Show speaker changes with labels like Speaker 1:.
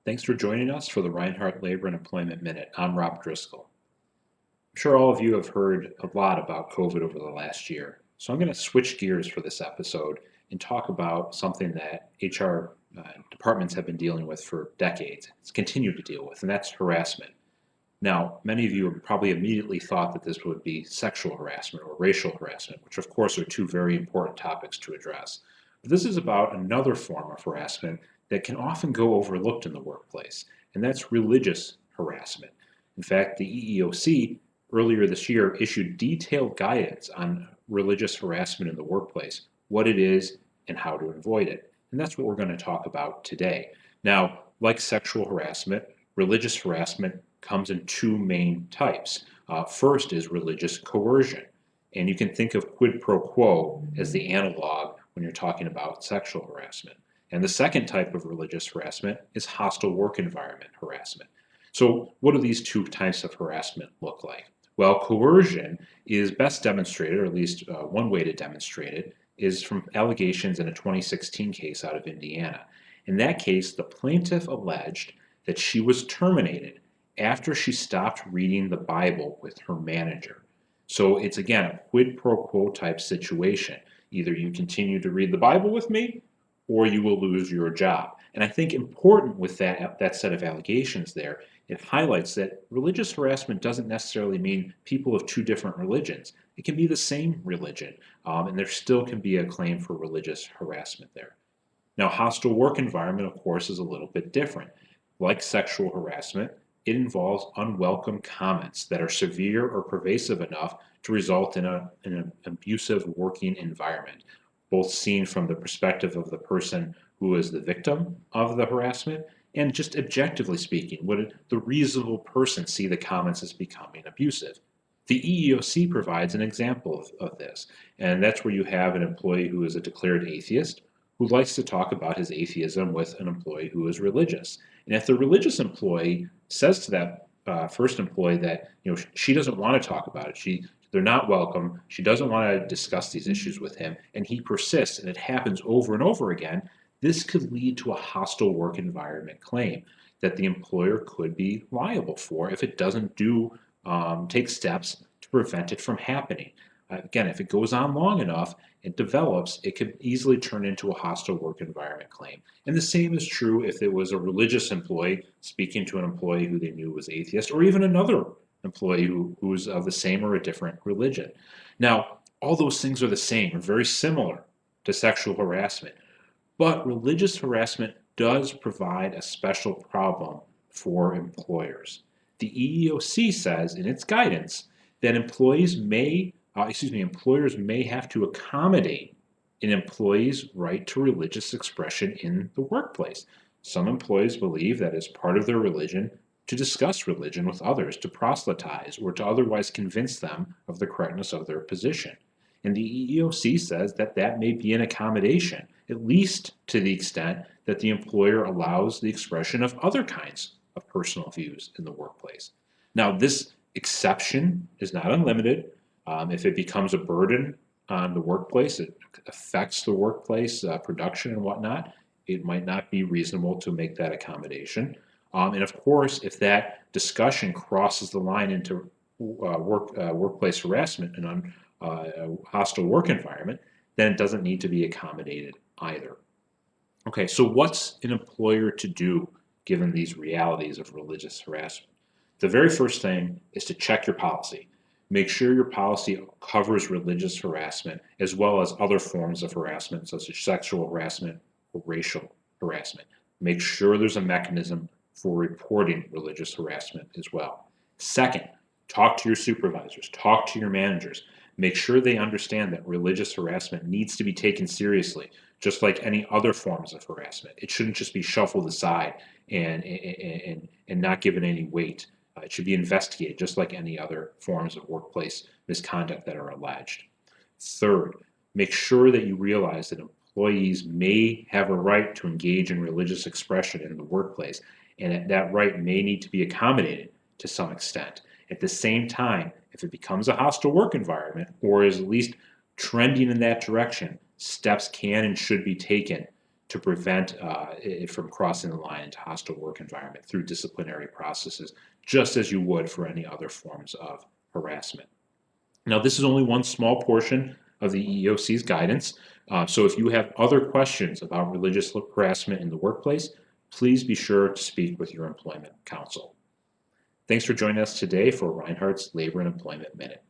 Speaker 1: Thanks for joining us for the Reinhardt Labor and Employment Minute. I'm Rob Driscoll. I'm sure all of you have heard a lot about COVID over the last year. So I'm going to switch gears for this episode and talk about something that HR departments have been dealing with for decades. It's continued to deal with, and that's harassment. Now, many of you probably immediately thought that this would be sexual harassment or racial harassment, which of course are two very important topics to address. But this is about another form of harassment that can often go overlooked in the workplace, and that's religious harassment. In fact, the EEOC earlier this year issued detailed guidance on religious harassment in the workplace, what it is, and how to avoid it. And that's what we're going to talk about today. Now, like sexual harassment, religious harassment comes in two main types. First is religious coercion, and you can think of quid pro quo as the analog when you're talking about sexual harassment. And the second type of religious harassment is hostile work environment harassment. So what do these two types of harassment look like? Well, coercion is best demonstrated, or at least one way to demonstrate it, is from allegations in a 2016 case out of Indiana. In that case, the plaintiff alleged that she was terminated after she stopped reading the Bible with her manager. So it's again a quid pro quo type situation. Either you continue to read the Bible with me or you will lose your job. And I think important with that set of allegations there, it highlights that religious harassment doesn't necessarily mean people of two different religions. It can be the same religion, and there still can be a claim for religious harassment there. Now, hostile work environment, of course, is a little bit different. Like sexual harassment, it involves unwelcome comments that are severe or pervasive enough to result in an abusive working environment, both seen from the perspective of the person who is the victim of the harassment and just objectively speaking, would the reasonable person see the comments as becoming abusive? The EEOC provides an example of this, and that's where you have an employee who is a declared atheist who likes to talk about his atheism with an employee who is religious. And if the religious employee says to that first employee that she doesn't want to talk about it, they're not welcome, she doesn't want to discuss these issues with him, and he persists, and it happens over and over again, this could lead to a hostile work environment claim that the employer could be liable for if it doesn't take steps to prevent it from happening. Again, if it goes on long enough, it develops, it could easily turn into a hostile work environment claim. And the same is true if it was a religious employee speaking to an employee who they knew was atheist, or even another employee who's of the same or a different religion. Now, all those things are the same, or very similar to sexual harassment, but religious harassment does provide a special problem for employers. The EEOC says in its guidance that employers may have to accommodate an employee's right to religious expression in the workplace. Some employees believe that it's part of their religion to discuss religion with others, to proselytize, or to otherwise convince them of the correctness of their position. And the EEOC says that that may be an accommodation, at least to the extent that the employer allows the expression of other kinds of personal views in the workplace. Now, this exception is not unlimited. If it becomes a burden on the workplace, it affects the workplace production and whatnot, it might not be reasonable to make that accommodation. And of course, if that discussion crosses the line into workplace harassment and a hostile work environment, then it doesn't need to be accommodated either. Okay, so what's an employer to do given these realities of religious harassment? The very first thing is to check your policy. Make sure your policy covers religious harassment as well as other forms of harassment, such as sexual harassment or racial harassment. Make sure there's a mechanism for reporting religious harassment as well. Second, talk to your supervisors, talk to your managers. Make sure they understand that religious harassment needs to be taken seriously, just like any other forms of harassment. It shouldn't just be shuffled aside and not given any weight. It should be investigated just like any other forms of workplace misconduct that are alleged. Third, make sure that you realize that employees may have a right to engage in religious expression in the workplace, and that right may need to be accommodated to some extent. At the same time, if it becomes a hostile work environment or is at least trending in that direction, steps can and should be taken to prevent it from crossing the line into hostile work environment through disciplinary processes, just as you would for any other forms of harassment. Now, this is only one small portion of the EEOC's guidance. So if you have other questions about religious harassment in the workplace, please be sure to speak with your employment counsel. Thanks for joining us today for Reinhardt's Labor and Employment Minute.